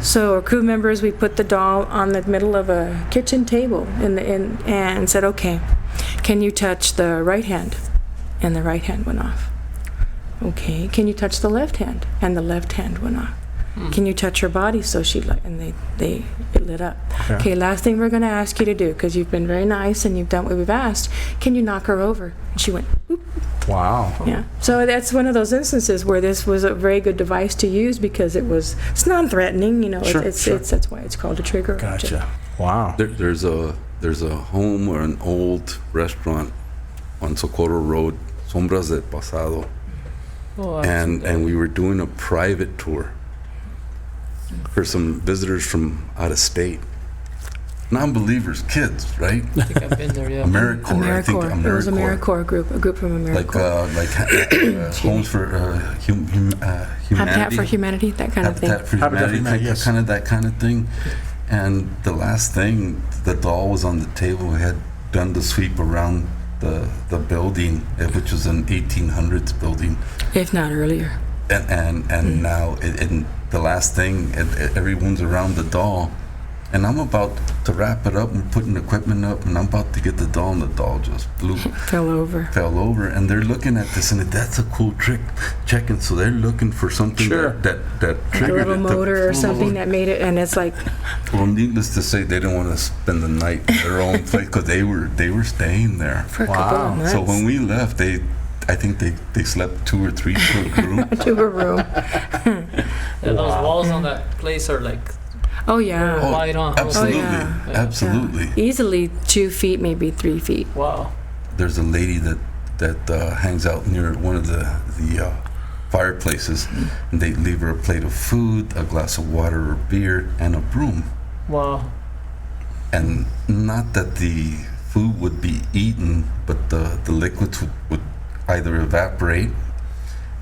So our crew members, we put the doll on the middle of a kitchen table and said, okay, can you touch the right hand? And the right hand went off. Okay, can you touch the left hand? And the left hand went off. Can you touch her body? So it lit up. Okay, last thing we're going to ask you to do, because you've been very nice and you've done what we've asked, can you knock her over? And she went, oop. Wow. Yeah. So that's one of those instances where this was a very good device to use because it's non-threatening, Sure, it's sure. that's why it's called a trigger object. Gotcha. Wow. There's a home or an old restaurant on Socorro Road, Sombras del Pasado, Oh, and we were doing a private tour for some visitors from out of state. Non-believers, kids, right? I think I've been there, yeah. AmeriCorps, I think. It was AmeriCorps group, a group from AmeriCorps. Like homes for humanity. Habitat for Humanity, that kind of thing. Habitat for Habitat for Humanity, Humanity, yes. that kind of thing. And the last thing, the doll was on the table. We had done the sweep around the building, which was an 1800s building. If not earlier. And now, the last thing, everyone's around the doll. And I'm about to wrap it up and putting equipment up, and I'm about to get the doll, and the doll just Fell over. and they're looking at this, and that's a cool trick, checking. So they're looking for something Sure. that Like a triggered little it. motor or something that made it, and it's like, Well, needless to say, they didn't want to spend the night in their own place because they were staying there. for a couple of months. So when we left, they I think they slept 2 or 3 to a group. To a room. Those walls on that place are like Oh, yeah. wide on. Absolutely, yeah. absolutely. Yeah. Easily 2 feet, maybe 3 feet. Wow. There's a lady that hangs out near one of the fireplaces, and they leave her a plate of food, a glass of water or beer, and a broom. Wow. And not that the food would be eaten, but the liquids would either evaporate,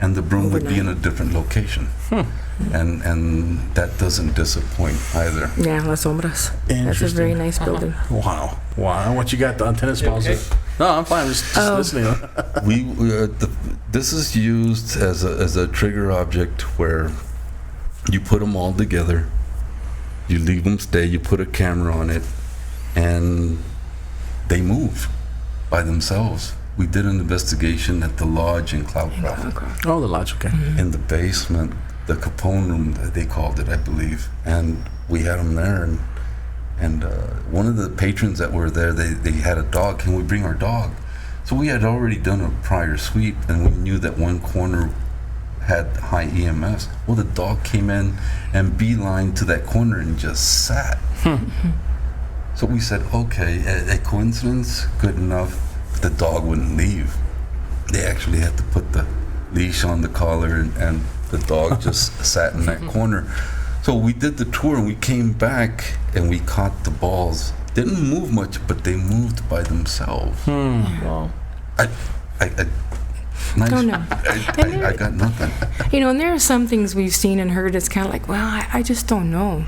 and the broom would be in a different location. And that doesn't disappoint either. Yeah, Las Sombras. That's a Interesting. very nice building. Wow. What you got on tennis balls? okay? No, I'm fine. Just listening. This is used as a trigger object where you put them all together, you leave them stay, you put a camera on it, and they move by themselves. We did an investigation at the lodge in Cloudcroft, Oh, the lodge. Okay. in the basement, the Capone room, they called it, I believe, and we had them there. And one of the patrons that were there, they had a dog. Can we bring our dog? So we had already done a prior sweep, and we knew that one corner had high EMFs. Well, the dog came in and beeline to that corner and just sat. So we said, okay, a coincidence, good enough. The dog wouldn't leave. They actually had to put the leash on the collar, and the dog just sat in that corner. So we did the tour, and we came back, and we caught the balls. Didn't move much, but they moved by themselves. Wow. Nice. Don't know. I got nothing. You know, and there are some things we've seen and heard, it's kind of like, well, I just don't know.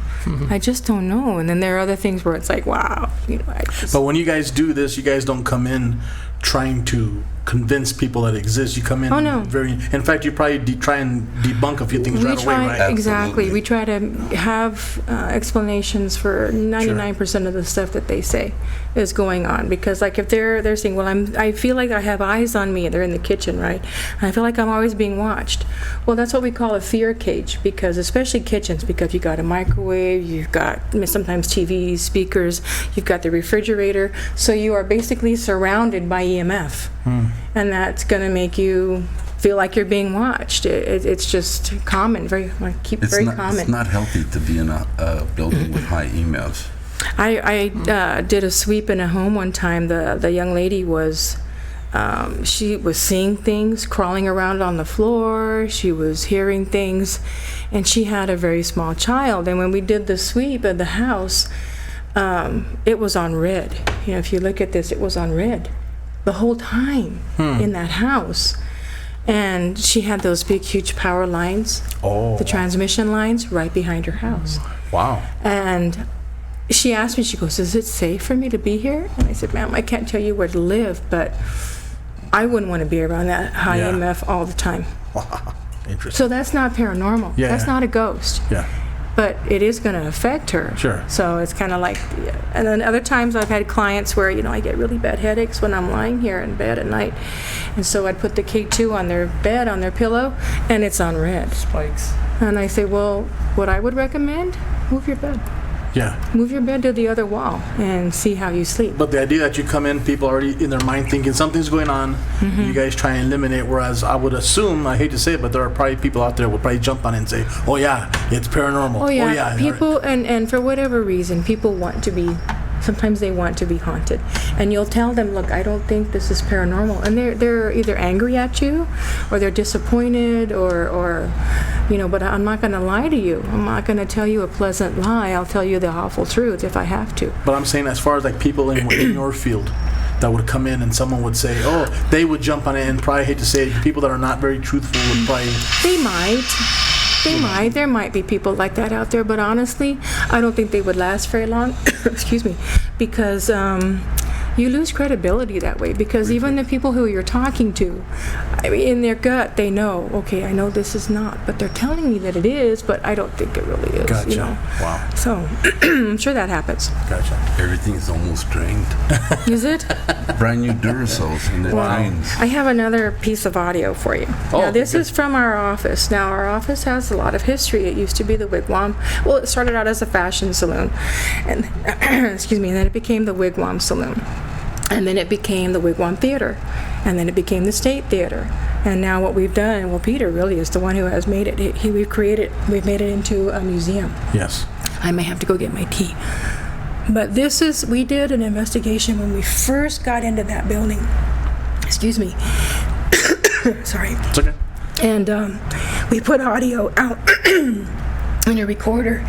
I just don't know. And then there are other things where it's like, wow. You know, But when you guys do this, you guys don't come in trying to convince people that it exists. You come in in fact, you probably try and debunk a few things right away, right? Exactly. Absolutely. We try to have explanations for 99% of the stuff that they say is going on. Because like if they're saying, well, I feel like I have eyes on me, they're in the kitchen, right? And I feel like I'm always being watched. Well, that's what we call a fear cage, because especially kitchens, because you got a microwave, you've got sometimes TVs, speakers, you've got the refrigerator, so you are basically surrounded by EMF. And that's going to make you feel like you're being watched. It's just common, very common. It's not healthy to be in a building with high emails. I did a sweep in a home one time. The young lady was, she was seeing things, crawling around on the floor. She was hearing things, and she had a very small child. And when we did the sweep of the house, it was on red. You know, if you look at this, it was on red the whole time in that house. And she had those big, huge power lines, the transmission lines, right behind her house. Wow. And she asked me, she goes, is it safe for me to be here? And I said, ma'am, I can't tell you where to live, but I wouldn't want to be around that high EMF all the time. Wow. Interesting. So that's not paranormal. Yeah. That's not a ghost. Yeah. But it is going to affect her. Sure. So it's kind of like, and then other times I've had clients where, you know, I get really bad headaches when I'm lying here in bed at night. And so I'd put the K2 on their bed, on their pillow, and it's on red. Spikes. And I say, well, what I would recommend, move your bed. Yeah. Move your bed to the other wall and see how you sleep. But the idea that you come in, people already in their mind thinking something's going on, you guys try and eliminate, whereas I would assume, I hate to say it, but there are probably people out there who would probably jump on it and say, oh yeah, it's paranormal. Oh yeah, people, and for whatever reason, people want to be, sometimes they want to be haunted. And you'll tell them, look, I don't think this is paranormal. And they're either angry at you, or they're disappointed, or you know, but I'm not going to lie to you. I'm not going to tell you a pleasant lie. I'll tell you the awful truth if I have to. But I'm saying as far as like people in your field that would come in and someone would say, oh, they would jump on it, and probably, hate to say it, people that are not very truthful would probably... They might. There might be people like that out there, but honestly, I don't think they would last very long. Excuse me. Because you lose credibility that way. Because even the people who you're talking to, I mean, in their gut, they know, okay, I know this is not, but they're telling me that it is, but I don't think it really is. Gotcha. You know? Wow. So, I'm sure that happens. Gotcha. Everything's almost drained. Is it? Brand new Duracells, and it drains. I have another piece of audio for you. Now, this is from our office. Now, our office has a lot of history. It used to be the Wigwam. Well, it started out as a fashion saloon, and excuse me, and then it became the Wigwam Saloon. And then it became the Wigwam Theater. and then it became the State Theater. And now what we've done, well, Peter really is the one who has made it. We've made it into a museum. Yes. I may have to go get my tea. But we did an investigation when we first got into that building. Excuse me. Sorry. It's okay. And we put audio out in a recorder.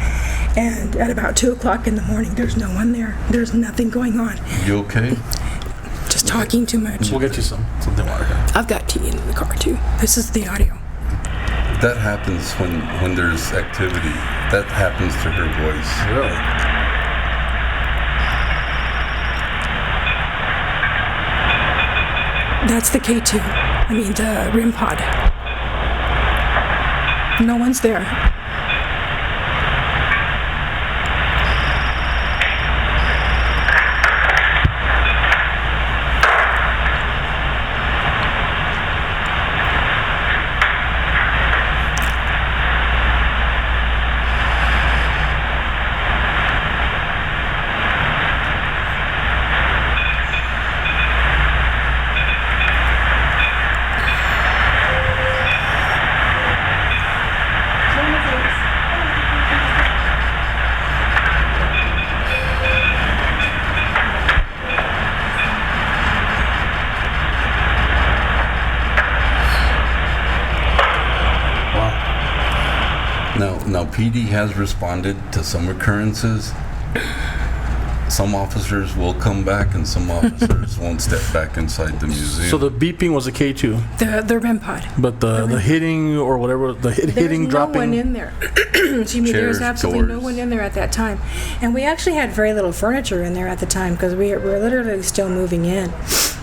And at about 2 o'clock in the morning, there's no one there. There's nothing going on. You okay? Just talking too much. We'll get you something water here. I've got tea in the car, too. This is the audio. That happens when there's activity. That happens to her voice. Really? That's the K2. I mean, the REM pod. No one's there. Now, PD has responded to some occurrences. Some officers will come back, and some officers won't step back inside the museum. So the beeping was a K2, The REM pod. but the hitting or whatever, the hitting, dropping. There's no one in there. Excuse me, Chairs, there's absolutely no doors. one in there at that time. And we actually had very little furniture in there at the time because we're literally still moving in.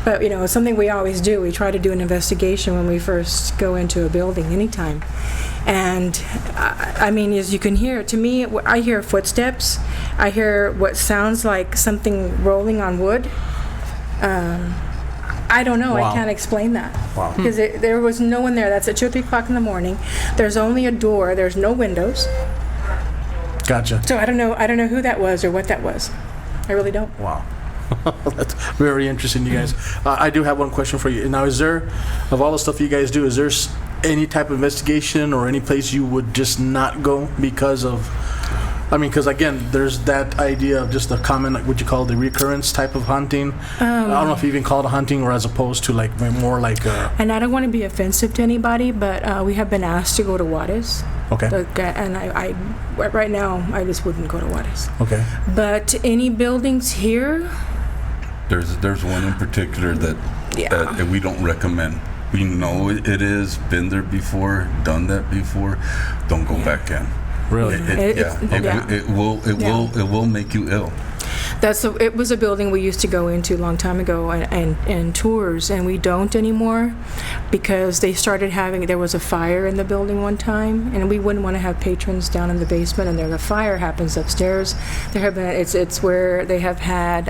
But, you know, it's something we always do. We try to do an investigation when we first go into a building anytime. And, I mean, as you can hear, to me, I hear footsteps. I hear what sounds like something rolling on wood. I don't know. Wow. I can't explain that. Wow. Because there was no one there. That's at 2 or 3 o'clock in the morning. There's only a door. There's no windows. Gotcha. So I don't know who that was or what that was. I really don't. Wow. That's very interesting, you guys. I do have one question for you. Now, is there, of all the stuff you guys do, is there any type of investigation or any place you would just not go because of, I mean, because again, there's that idea of just the common, like what you call the recurrence type of hunting. I don't know if you even call it a hunting or as opposed to like more like a... And I don't want to be offensive to anybody, but we have been asked to go to Juarez. Okay. And I right now, I just wouldn't go to Juarez. Okay. But any buildings here, There's one in particular that we don't recommend. We know it is, been there before, done that before. Don't go back in. Really? It will make you ill. it was a building we used to go into a long time ago and tours, and we don't anymore because they started there was a fire in the building one time, and we wouldn't want to have patrons down in the basement, and the fire happens upstairs. It's where they have had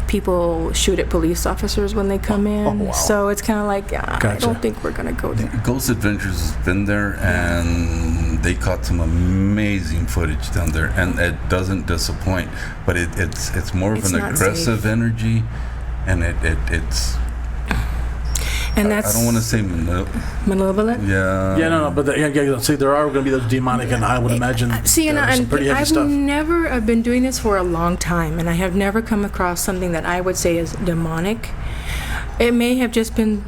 people shoot at police officers when they come in. Oh, wow. So it's kind of like, Gotcha. I don't think we're going to go there. Ghost Adventures has been there, and they caught some amazing footage down there, and it doesn't disappoint. But it's more of It's an not aggressive safe. energy, and it's. And I that's don't want to say malevolent. Yeah, no, but see, there are going to be those demonic, and I would imagine See, and some pretty heavy I've stuff. I've been doing this for a long time, and I have never come across something that I would say is demonic. It may have just been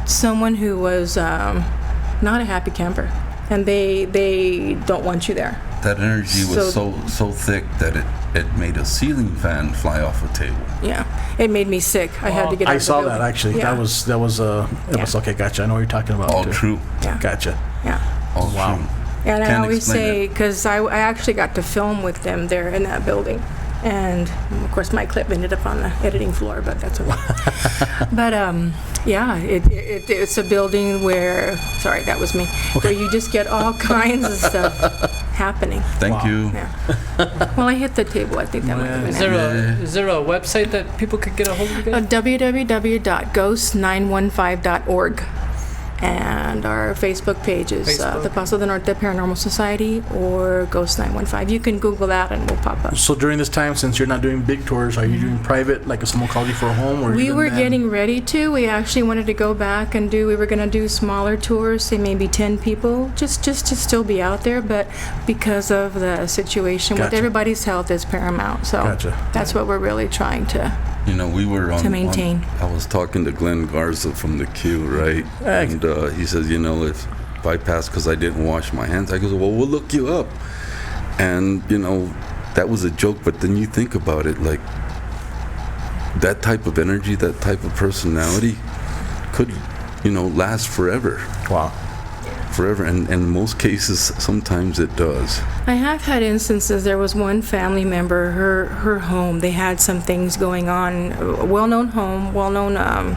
someone who was not a happy camper, and they don't want you there. That energy was so thick that it made a ceiling fan fly off a table. Yeah, it made me sick. I had to get out I of the saw building. that actually. Yeah. That was okay. Gotcha. I know what you're talking about. All too. true. Yeah. Gotcha. Yeah. All Wow. true. And I Can't always explain say, it. because I actually got to film with them there in that building. And, of course, my clip ended up on the editing floor, but that's okay. But, yeah, it's a building where, sorry, that was me, where you just get all kinds of stuff happening. Thank you. Yeah. Well, I hit the table. I think that might have Is been it. there a website that people could get a hold of you guys? www.ghosts915.org. and our Facebook pages, Facebook. the Paso del Norte Paranormal Society or Ghosts915. You can Google that and we'll pop up. So during this time, since you're not doing big tours, are you doing private, like if someone called you for a home? Or We even were then? getting ready to. We actually wanted to go back and we were going to do smaller tours, say maybe 10 people, just to still be out there. But because of the situation with Gotcha. everybody's health is paramount. So Gotcha. that's what we're really trying to. You know, we were on. To maintain. I was talking to Glenn Garza from the Q, right? Excellent. And he says, you know, if I pass because I didn't wash my hands, I goes, well, we'll look you up. And, you know, that was a joke, but then you think about it, like, that type of energy, that type of personality could, you know, last forever. Wow. Forever. And in most cases, sometimes it does. I have had instances. There was one family member, her home, they had some things going on, well-known home, well-known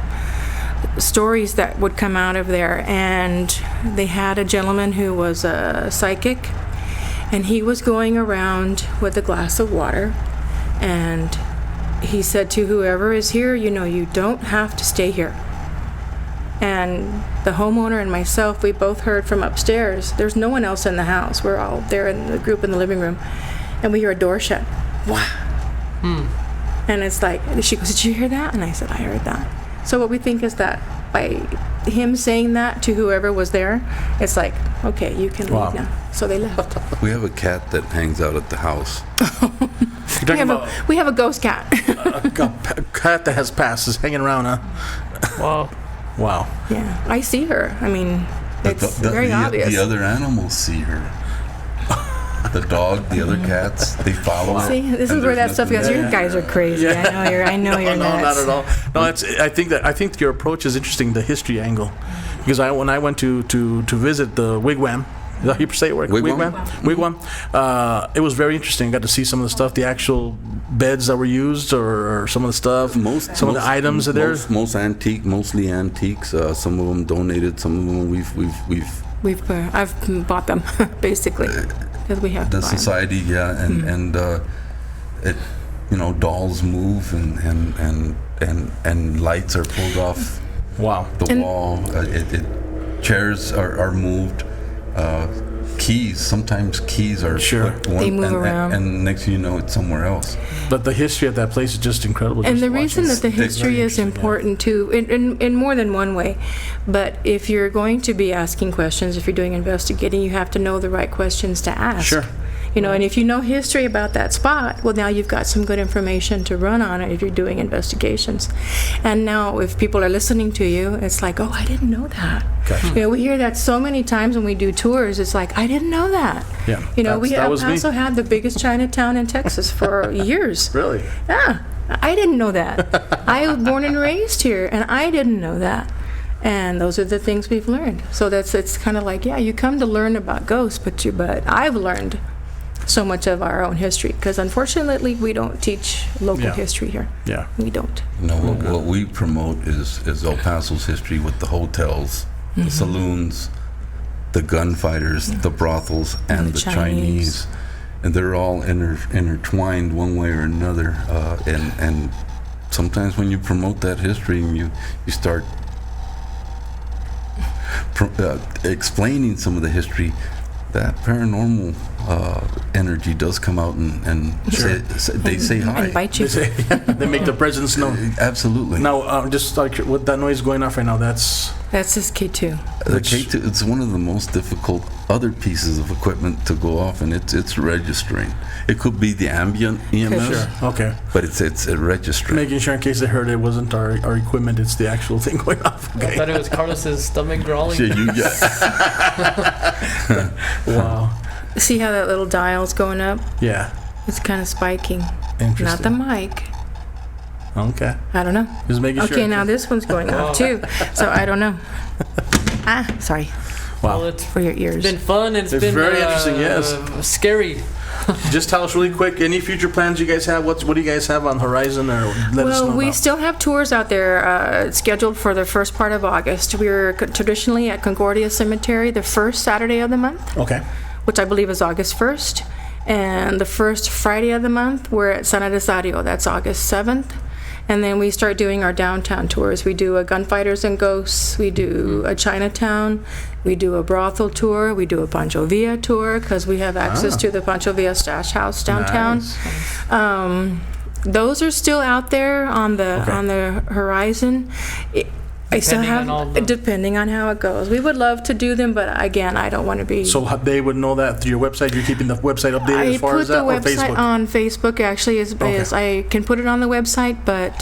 stories that would come out of there. And they had a gentleman who was a psychic, and he was going around with a glass of water, and he said to whoever is here, you know, you don't have to stay here. And the homeowner and myself, we both heard from upstairs. There's no one else in the house. We're all there in the group in the living room. And we hear a door shut. Wow. And it's like, she goes, did you hear that? And I said, I heard that. So what we think is that by him saying that to whoever was there, it's like, okay, you can Wow. leave now. So they left. We have a cat that hangs out at the house. We have a ghost cat. A cat that has passed is hanging around, huh? Wow. Wow. Yeah, I see her. I mean, it's very obvious. The other animals see her. The dog, the other cats, they follow her. See, this and is where there's that stuff nothing goes. there. You guys are crazy. I know you're No, nuts. not at all. No, I think your approach is interesting, the history angle, because when I went to visit the wigwam. Is that how you say it? Wigwam? Wigwam. It was very interesting. I got to see some of the stuff, the actual beds that were used, or some of the stuff, some of the items that there. Mostly antiques. Some of them donated. Some of them I've bought them basically because we have to the buy 'em. society, yeah, and it, you know, dolls move and lights are pulled off Wow. the wall. Chairs are moved. Sometimes keys are Sure. put one, They move around. and next thing you know, it's somewhere else. But the history of that place is just incredible. And just the watching reason it. that the history is important too, in more than one way, but if you're going to be asking questions, if you're doing investigating, you have to know the right questions to ask. Sure. You know, and if you know history about that spot, well, now you've got some good information to run on it if you're doing investigations. And now if people are listening to you, it's like, oh, I didn't know that. Gotcha. You know, we hear that so many times when we do tours. It's like, I didn't know that. Yeah, You know, that was me. also had the biggest Chinatown in Texas for years. Really? Yeah, I didn't know that. I was born and raised here, and I didn't know that. And those are the things we've learned. So it's kind of like, yeah, you come to learn about ghosts, but I've learned so much of our own history because unfortunately we don't teach local Yeah. history here. Yeah. We don't. You know, what we promote is El Paso's history with the hotels, the saloons, the gunfighters, the brothels, and the Chinese. And they're all intertwined one way or another. And sometimes when you promote that history and you start explaining some of the history, that paranormal energy does come out and they say hi. And bite you. They make the presence known. Absolutely. Now, just like what that noise going off right now, that's That's just K2. The K2, it's one of the most difficult other pieces of equipment to go off, and it's registering. It could be the ambient EMS, sure. Okay. but it's registering. Making sure in case they heard it wasn't our equipment, it's the actual thing going off. I Okay. thought it was Carlos's stomach growling. Yeah, Wow. See how that little dial's going up? Yeah. It's kind of spiking. Not Interesting. the mic. Okay. I don't know. Just making sure. Okay, now this one's going off too. So I don't know. Sorry Wow. Well, it's for your ears. been fun. It's been very interesting, yes. Scary. Just tell us really quick, any future plans you guys have? What do you guys have on horizon, or let us know Well, we about? still have tours out there scheduled for the first part of August. We're traditionally at Concordia Cemetery the first Saturday of the month, Okay. which I believe is August 1st. And the first Friday of the month, we're at San Rosario. That's August 7th. And then we start doing our downtown tours. We do a Gunfighters and Ghosts. We do a Chinatown. We do a brothel tour. We do a Pancho Villa tour because we have access to the Pancho Villa Stash House downtown. Nice. Those are still out there on the horizon. I still depending on how it goes. We would love to do them, but again, I don't want to be. So they would know that through your website. You're keeping the website updated as far as that, or I put the website Facebook? on Facebook. Actually, is I can put it on the website, but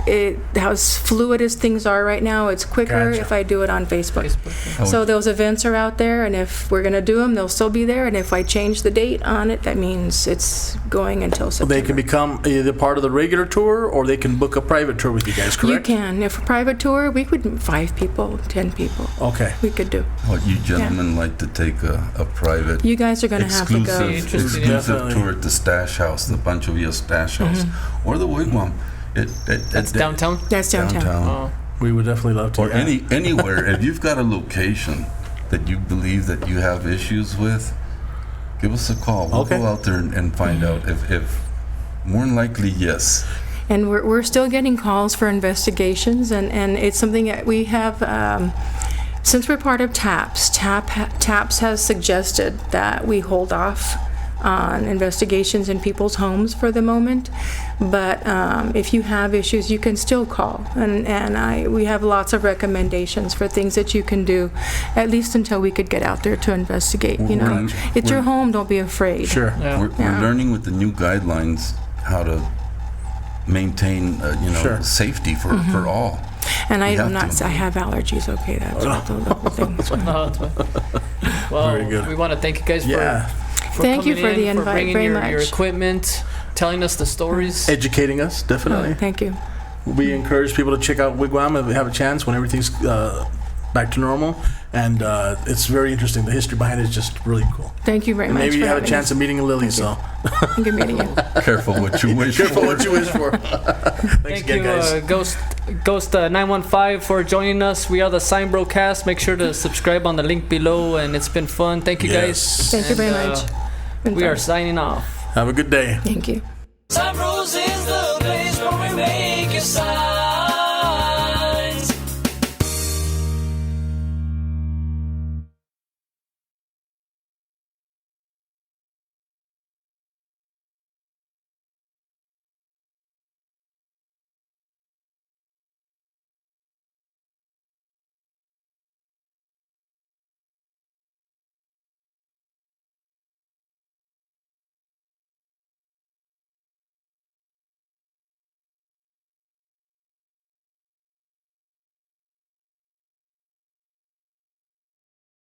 it how fluid as things are right now, it's quicker Gotcha. if I do it on Facebook. So those events are out there, and if we're gonna do them, they'll still be there. And if I change the date on it, that means it's going until September. They can become either part of the regular tour, or they can book a private tour with you guys. Correct? You can. If a private tour, we could 5 people, 10 people. Okay. We could do. What you gentlemen like to take a private, You guys are going to have to go. exclusive Definitely. tour at the Stash House, the Pancho Villa Stash House, or the Wigwam. That's downtown? That's downtown. Oh. We would definitely love to. Or anywhere. If you've got a location that you believe that you have issues with, give us a call. We'll go out there and find out if more than likely, yes. And we're still getting calls for investigations, and it's something that we have, since we're part of TAPS has suggested that we hold off on investigations in people's homes for the moment. But if you have issues, you can still call, and we have lots of recommendations for things that you can do, at least until we could get out there to investigate. It's your home. Don't be afraid. Sure. Yeah. We're learning with the new guidelines how to maintain, safety for all. And I We am have not. to. I have allergies. Okay, that's the little thing. No, it's fine. Well, Very good. we want to thank you guys for Thank you coming for the in, for invite bringing very your much. equipment, telling us the stories. Educating us, definitely. Thank you. We encourage people to check out Wigwam if they have a chance when everything's back to normal. And it's very interesting. The history behind it is just really cool. Thank you very And much. maybe you for have a having chance us. of meeting Lily, so Thank you for meeting you. Careful what you wish careful for. what you wish for. Thanks Thank again, you, guys. Ghost915 for joining us. We are the SignBroCast. Make sure to subscribe on the link below, and it's been fun. Thank you guys. Thank you very And, much. We are signing off. Have a good day. Thank you. San Rose is the place where we make a sign.